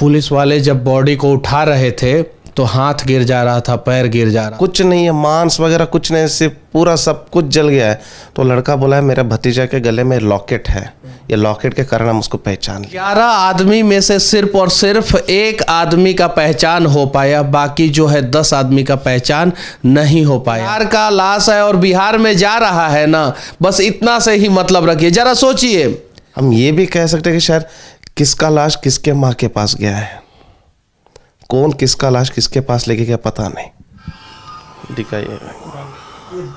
Police वाले जब body को उठा रहे थे तो हाथ गिर जा रहा था, पैर गिर जा रहा, कुछ नहीं है, मांस वगैरह कुछ नहीं, सिर्फ पूरा सब कुछ जल गया है। तो लड़का बोला है मेरा भतीजा के गले में लॉकेट है, ये लॉकेट के कारण हम उसको पहचान लिया। 11 आदमी में से सिर्फ और सिर्फ एक आदमी का पहचान हो पाया, बाकी जो है 10 आदमी का पहचान नहीं हो पाया। बिहार का लाश है और बिहार में जा रहा है ना, बस इतना से ही मतलब रखिए। जरा सोचिए, हम ये भी कह सकते हैं कि शायद किसका लाश किसके माँ के पास गया है, कौन किसका लाश किसके पास लेके गया पता नहीं। दिखाइए,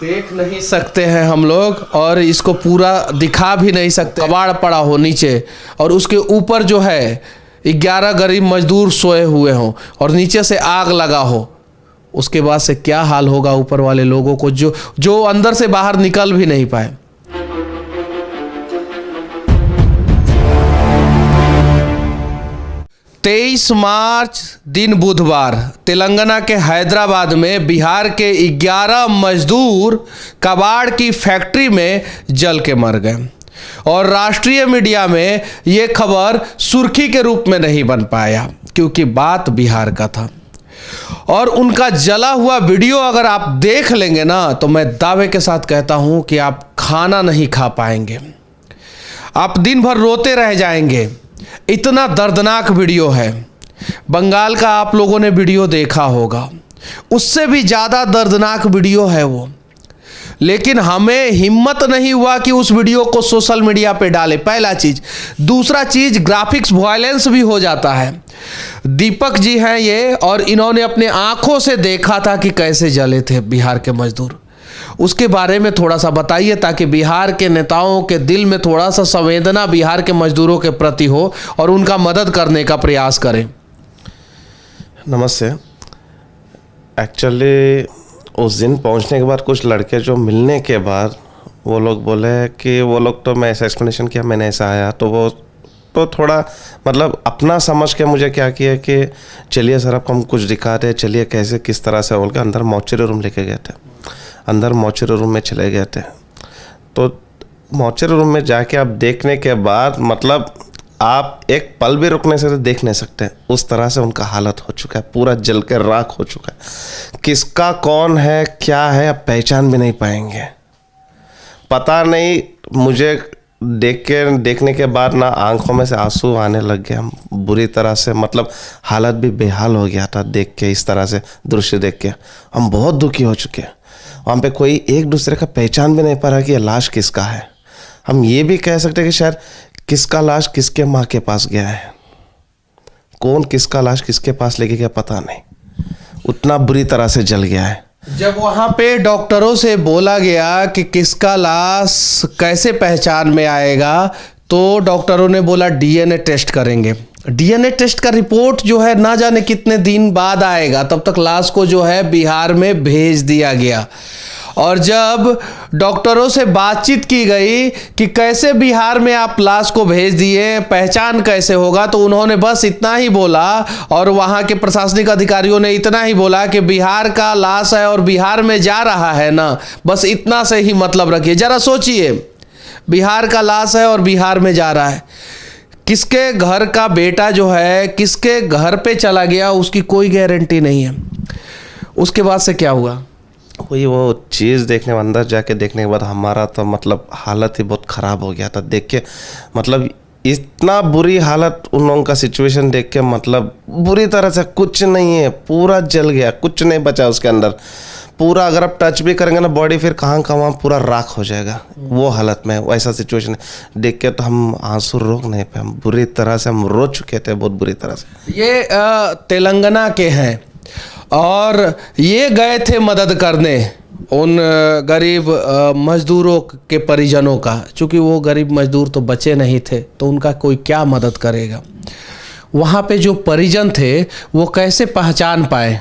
देख नहीं सकते हैं हम लोग और इसको पूरा दिखा भी नहीं सकते। कबाड़ पड़ा हो नीचे और उसके ऊपर जो है 11 गरीब मजदूर सोए हुए हों और नीचे से आग लगा हो, उसके बाद से क्या हाल होगा ऊपर वाले लोगों को, जो अंदर से बाहर निकल भी नहीं पाए। तेईस मार्च दिन बुधवार तेलंगाना के हैदराबाद में बिहार के 11 मजदूर कबाड़ की फैक्ट्री में जल के मर गए और राष्ट्रीय मीडिया में ये खबर सुर्खी के रूप में नहीं बन पाया क्योंकि बात बिहार का था। और उनका जला हुआ वीडियो अगर आप देख लेंगे ना तो मैं दावे के साथ कहता हूं कि आप खाना नहीं खा पाएंगे, आप दिन भर रोते रह जाएंगे। इतना दर्दनाक वीडियो है। बंगाल का आप लोगों ने वीडियो देखा होगा, उससे भी ज़्यादा दर्दनाक वीडियो है वो, लेकिन हमें हिम्मत नहीं हुआ कि उस वीडियो को सोशल मीडिया पे डालें, पहला चीज़। दूसरा चीज़, ग्राफिक्स वायलेंस भी हो जाता है। दीपक जी हैं ये और इन्होंने अपने आंखों से देखा था कि कैसे जले थे बिहार के मजदूर। उसके बारे में थोड़ा सा बताइए ताकि बिहार के नेताओं के दिल में थोड़ा सा संवेदना बिहार के मजदूरों के प्रति हो और उनका मदद करने का प्रयास करें। नमस्ते। एक्चुअली उस दिन पहुंचने के बाद कुछ लड़के जो मिलने के बाद वो लोग बोले कि वो लोग, तो मैं ऐसा एक्सप्लेनेशन किया, मैंने ऐसा आया तो वो तो थोड़ा मतलब अपना समझ के मुझे क्या किया कि चलिए सर आपको हम कुछ दिखाते हैं, चलिए कैसे किस तरह से बोल के अंदर मॉर्चरी रूम लेके गए थे। अंदर मॉर्चरी रूम में चले गए थे तो मॉर्चरी रूम में जाके आप देखने के बाद मतलब आप एक पल भी रुकने से देख नहीं सकते, उस तरह से उनका हालत हो चुका है, पूरा जल कर राख हो चुका है। किसका कौन है क्या है आप पहचान भी नहीं पाएंगे, पता नहीं। मुझे देखने के बाद ना आंखों में से आंसू आने लग गए, हम बुरी तरह से मतलब हालत भी बेहाल हो गया था देख के, इस तरह से दृश्य देख के हम बहुत दुखी हो चुके हैं। वहाँ पे कोई एक दूसरे का पहचान भी नहीं पा रहा कि ये लाश किसका है। हम ये भी कह सकते हैं कि शायद किसका लाश किसके माँ के पास गया है, कौन किसका लाश किसके पास लेके गया पता नहीं, उतना बुरी तरह से जल गया है। जब वहाँ पे डॉक्टरों से बोला गया कि किसका लाश कैसे पहचान में आएगा तो डॉक्टरों ने बोला डीएनए टेस्ट करेंगे। डीएनए टेस्ट का रिपोर्ट जो है ना जाने कितने दिन बाद आएगा, तब तक लाश को जो है बिहार में भेज दिया गया। और जब डॉक्टरों से बातचीत की गई कि कैसे बिहार में आप लाश को भेज दिए, पहचान कैसे होगा, तो उन्होंने बस इतना ही बोला और वहाँ के प्रशासनिक अधिकारियों ने इतना ही बोला कि बिहार का लाश है और बिहार में जा रहा है ना, बस इतना से ही मतलब रखिए। जरा सोचिए, बिहार का लाश है और बिहार में जा रहा है। किसके घर का बेटा जो है किसके घर पे चला गया उसकी कोई गारंटी नहीं है। उसके बाद से क्या हुआ, वही वो चीज़ देखने में, अंदर जाके देखने के बाद हमारा तो मतलब हालत ही बहुत ख़राब हो गया था देख के। मतलब इतना बुरी हालत उन लोगों का सिचुएशन देख के, मतलब बुरी तरह से कुछ नहीं है, पूरा जल गया, कुछ नहीं बचा उसके अंदर पूरा। अगर आप टच भी करेंगे ना बॉडी, फिर कहाँ कहाँ पूरा राख हो जाएगा वो हालत में। वैसा सिचुएशन है देख के तो हम आंसू रोक नहीं पाए, हम बुरी तरह से हम रो चुके थे, बहुत बुरी तरह से। ये तेलंगाना के हैं और ये गए थे मदद करने उन गरीब मजदूरों के परिजनों का, चूँकि वो गरीब मजदूर तो बचे नहीं थे तो उनका कोई क्या मदद करेगा। वहाँ पे जो परिजन थे वो कैसे पहचान पाए?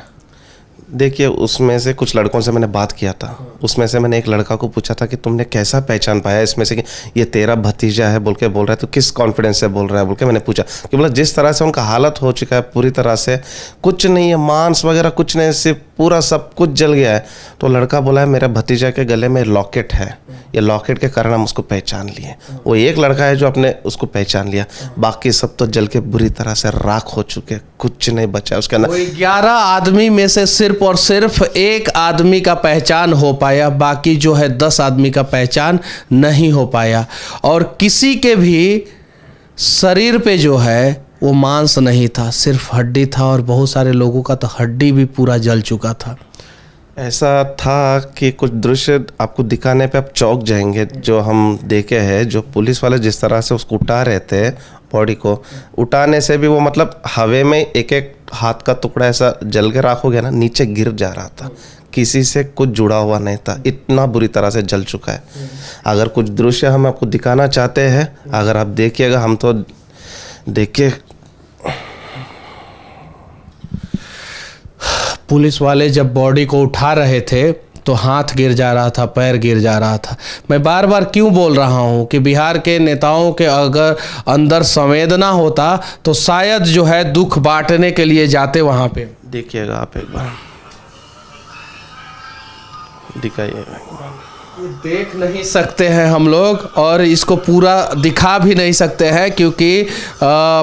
देखिए, उसमें से कुछ लड़कों से मैंने बात किया था, उसमें से मैंने एक लड़का को पूछा था कि तुमने कैसा पहचान पाया इसमें से कि ये तेरा भतीजा है बोल के बोल रहा है, तो किस कॉन्फिडेंस से बोल रहा है बोल के मैंने पूछा कि मतलब जिस तरह से उनका हालत हो चुका है पूरी तरह से कुछ नहीं है, मांस वगैरह कुछ नहीं, सिर्फ पूरा सब कुछ जल गया है। तो लड़का बोला है मेरा भतीजा के गले में लॉकेट है, ये लॉकेट के कारण हम उसको पहचान लिए। वो एक लड़का है जो अपने उसको पहचान लिया, बाकी सब तो जल के बुरी तरह से राख हो चुके, कुछ नहीं बचा उसके अंदर। 11 आदमी में से सिर्फ और सिर्फ एक आदमी का पहचान हो पाया, बाकी जो है 10 आदमी का पहचान नहीं हो पाया। और किसी के भी शरीर पे जो है वो मांस नहीं था, सिर्फ हड्डी था, और बहुत सारे लोगों का तो हड्डी भी पूरा जल चुका था। ऐसा था कि कुछ दृश्य आपको दिखाने पे आप चौंक जाएंगे जो हम देखे हैं। जो पुलिस वाले जिस तरह से उसको उठा रहे थे, बॉडी को उठाने से भी वो मतलब हवा में एक एक हाथ का टुकड़ा ऐसा जल के राख हो गया ना, नीचे गिर जा रहा था, किसी से कुछ जुड़ा हुआ नहीं था, इतना बुरी तरह से जल चुका है। अगर कुछ दृश्य हम आपको दिखाना चाहते हैं, अगर आप देखिएगा, हम तो देखिए पुलिस वाले जब बॉडी को उठा रहे थे तो हाथ गिर जा रहा था, पैर गिर जा रहा था। मैं बार बार क्यों बोल रहा हूं कि बिहार के नेताओं के अगर अंदर संवेदना होता तो शायद जो है दुख बांटने के लिए जाते वहां पे। देखिएगा आप एक बार, दिखाइएगा। देख नहीं सकते हैं हम लोग और इसको पूरा दिखा भी नहीं सकते हैं, क्योंकि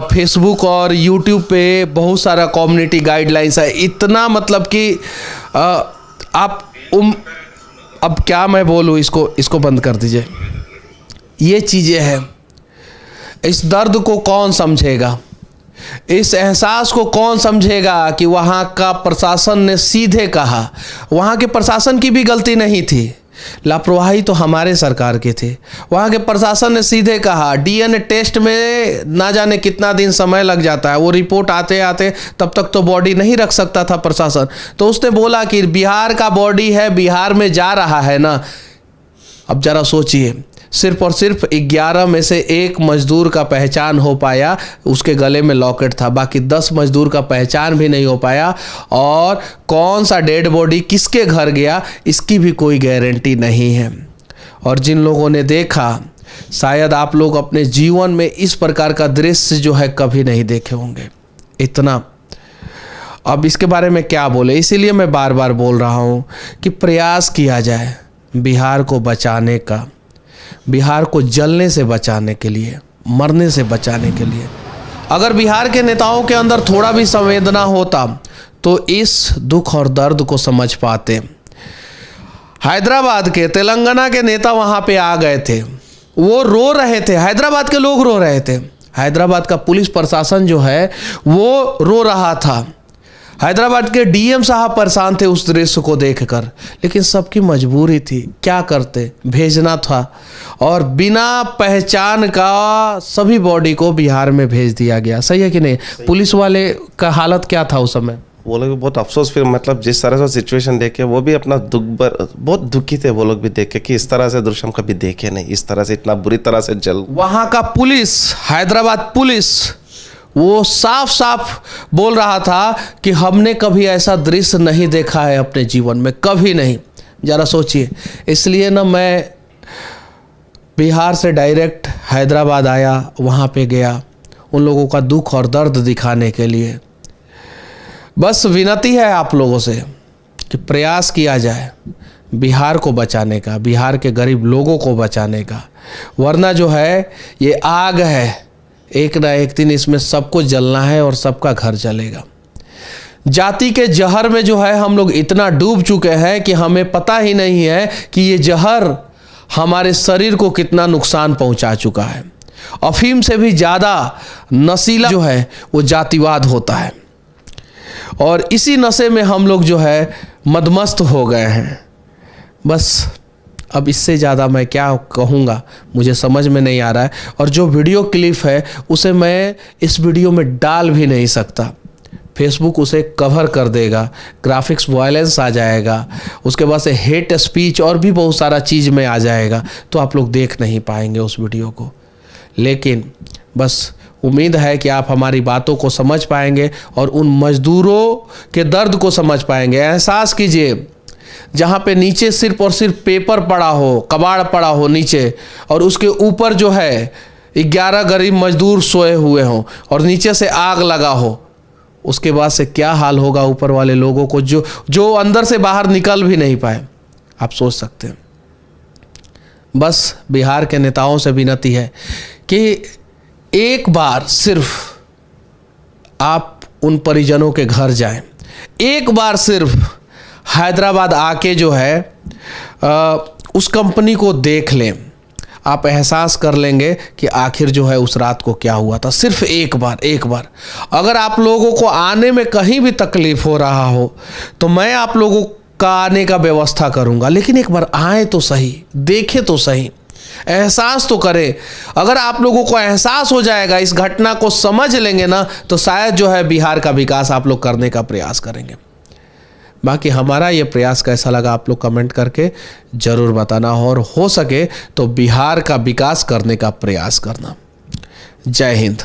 फेसबुक और यूट्यूब पे बहुत सारा कम्युनिटी गाइडलाइंस है। इतना मतलब कि आप अब क्या मैं बोलूँ, इसको बंद कर दीजिए। ये चीज़ें हैं, इस दर्द को कौन समझेगा, इस एहसास को कौन समझेगा कि वहाँ का प्रशासन ने सीधे कहा। वहाँ के प्रशासन की भी गलती नहीं थी, लापरवाही तो हमारे सरकार के थे। वहाँ के प्रशासन ने सीधे कहा डीएनए टेस्ट में ना जाने कितना दिन समय लग जाता है, वो रिपोर्ट आते आते तब तक तो बॉडी नहीं रख सकता था प्रशासन। तो उसने बोला कि बिहार का बॉडी है, बिहार में जा रहा है ना। अब जरा सोचिए, सिर्फ और सिर्फ 11 में से एक मजदूर का पहचान हो पाया, उसके गले में लॉकेट था, बाकी 10 मजदूर का पहचान भी नहीं हो पाया। और कौन सा डेड बॉडी किसके घर गया इसकी भी कोई गारंटी नहीं है। और जिन लोगों ने देखा, शायद आप लोग अपने जीवन में इस प्रकार का दृश्य जो है कभी नहीं देखे होंगे। इतना, अब इसके बारे में क्या बोले, इसीलिए मैं बार बार बोल रहा हूँ कि प्रयास किया जाए बिहार को बचाने का, बिहार को जलने से बचाने के लिए, मरने से बचाने के लिए। अगर बिहार के नेताओं के अंदर थोड़ा भी संवेदना होता तो इस दुख और दर्द को समझ पाते। हैदराबाद के, तेलंगाना के नेता वहां पे आ गए थे, वो रो रहे थे, हैदराबाद के लोग रो रहे थे, हैदराबाद का पुलिस प्रशासन जो है वो रो रहा था, हैदराबाद के डीएम साहब परेशान थे उस दृश्य को देखकर। लेकिन सबकी मजबूरी थी, क्या करते, भेजना था। और बिना पहचान का सभी बॉडी को बिहार में भेज दिया गया। सही है कि नहीं? पुलिस वाले का हालत क्या था उस समय? वो लोग भी बहुत अफसोस, फिर मतलब जिस तरह से सिचुएशन देखे वो भी अपना बहुत दुखी थे वो लोग भी देख के कि इस तरह से दृश्य हम कभी देखे नहीं, इस तरह से इतना बुरी तरह से जल। वहाँ का पुलिस, हैदराबाद पुलिस, वो साफ साफ बोल रहा था कि हमने कभी ऐसा दृश्य नहीं देखा है अपने जीवन में, कभी नहीं। ज़रा सोचिए। इसलिए ना मैं बिहार से डायरेक्ट हैदराबाद आया, वहाँ पे गया उन लोगों का दुख और दर्द दिखाने के लिए। बस विनती है आप लोगों से कि प्रयास किया जाए बिहार को बचाने का, बिहार के गरीब लोगों को बचाने का। वरना जो है ये आग है, एक ना एक दिन इसमें सबको जलना है और सबका घर जलेगा। जाति के जहर में जो है हम लोग इतना डूब चुके हैं कि हमें पता ही नहीं है कि ये जहर हमारे शरीर को कितना नुकसान पहुंचा चुका है। अफीम से भी ज़्यादा नशीला जो है वो जातिवाद होता है, और इसी नशे में हम लोग जो है मदमस्त हो गए हैं। बस अब इससे ज़्यादा मैं क्या कहूँगा, मुझे समझ में नहीं आ रहा है। और जो वीडियो क्लिप है उसे मैं इस वीडियो में डाल भी नहीं सकता, फेसबुक उसे कवर कर देगा, ग्राफिक्स वायलेंस आ जाएगा, उसके बाद से हेट स्पीच और भी बहुत सारा चीज़ में आ जाएगा, तो आप लोग देख नहीं पाएंगे उस वीडियो को। लेकिन बस उम्मीद है कि आप हमारी बातों को समझ पाएंगे और उन मजदूरों के दर्द को समझ पाएंगे। एहसास कीजिए, जहाँ पे नीचे सिर्फ और सिर्फ पेपर पड़ा हो, कबाड़ पड़ा हो नीचे, और उसके ऊपर जो है 11 गरीब मजदूर सोए हुए हों और नीचे से आग लगा हो, उसके बाद से क्या हाल होगा ऊपर वाले लोगों को, जो अंदर से बाहर निकल भी नहीं पाए, आप सोच सकते हैं। बस बिहार के नेताओं से विनती है कि एक बार सिर्फ आप उन परिजनों के घर जाएं, एक बार सिर्फ हैदराबाद आके जो है उस कंपनी को देख लें, आप एहसास कर लेंगे कि आखिर जो है उस रात को क्या हुआ था। सिर्फ एक बार। अगर आप लोगों को आने में कहीं भी तकलीफ हो रहा हो तो मैं आप लोगों का आने का व्यवस्था करूंगा, लेकिन एक बार आए तो सही, देखे तो सही, एहसास तो करें। अगर आप लोगों को एहसास हो जाएगा, इस घटना को समझ लेंगे ना, तो शायद जो है बिहार का विकास आप लोग करने का प्रयास करेंगे। बाकी हमारा ये प्रयास कैसा लगा आप लोग कमेंट करके ज़रूर बताना, और हो सके तो बिहार का विकास करने का प्रयास करना। जय हिंद।